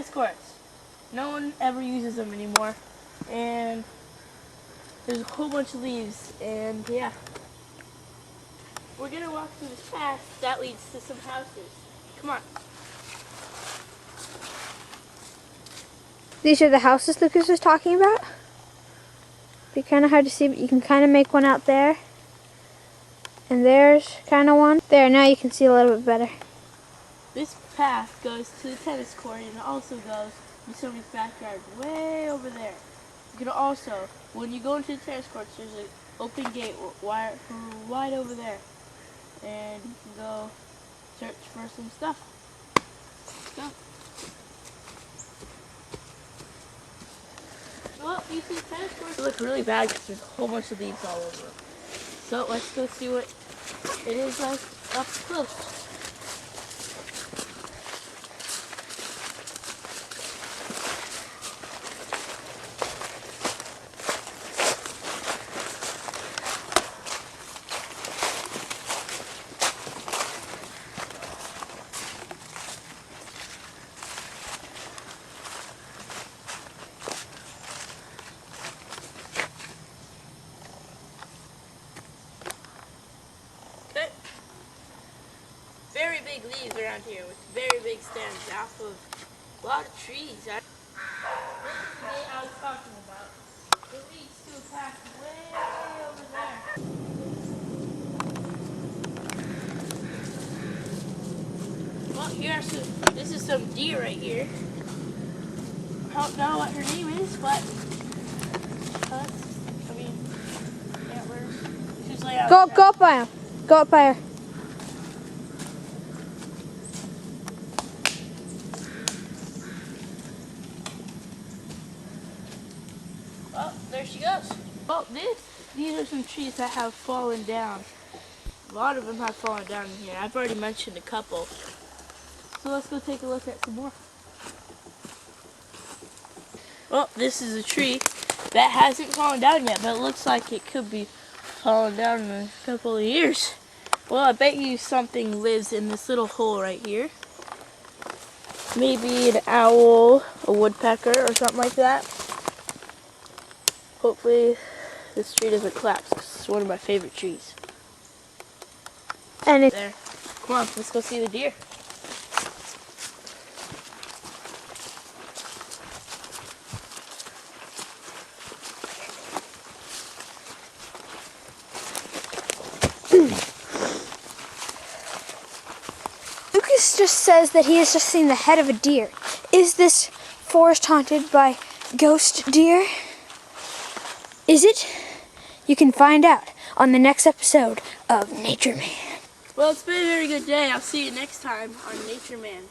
tennis courts. No one ever uses them anymore. And there's a whole bunch of leaves, and yeah. We're gonna walk through this path that leads to some houses. Come on. These are the houses Lucas was talking about? Be kind of hard to see, but you can kind of make one out there. And there's kind of one. There, now you can see a little bit better. This path goes to the tennis court and also goes to somebody's backyard way over there. You can also, when you go into the tennis courts, there's an open gate wide over there. And you can go search for some stuff. Let's go. Well, you see tennis courts look really bad because there's a whole bunch of leaves all over them. So let's go see what it is like up close. Very big leaves around here with very big stems off of a lot of trees. This is the gate I was talking about. It leads to a path way over there. Well, this is some deer right here. I don't know what her name is, but antlers. She's laid out. Go up by him. Go up by her. Oh, there she goes. Well, these are some trees that have fallen down. A lot of them have fallen down in here. I've already mentioned a couple. So let's go take a look at some more. Well, this is a tree that hasn't fallen down yet, but it looks like it could be falling down in a couple of years. Well, I bet you something lives in this little hole right here. Maybe an owl, a woodpecker, or something like that. Hopefully this tree doesn't collapse because it's one of my favorite trees. And it's There. Come on, let's go see the deer. Lucas just says that he has just seen the head of a deer. Is this forest haunted by ghost deer? Is it? You can find out on the next episode of Nature Man. Well, it's been a very good day. I'll see you next time on Nature Man.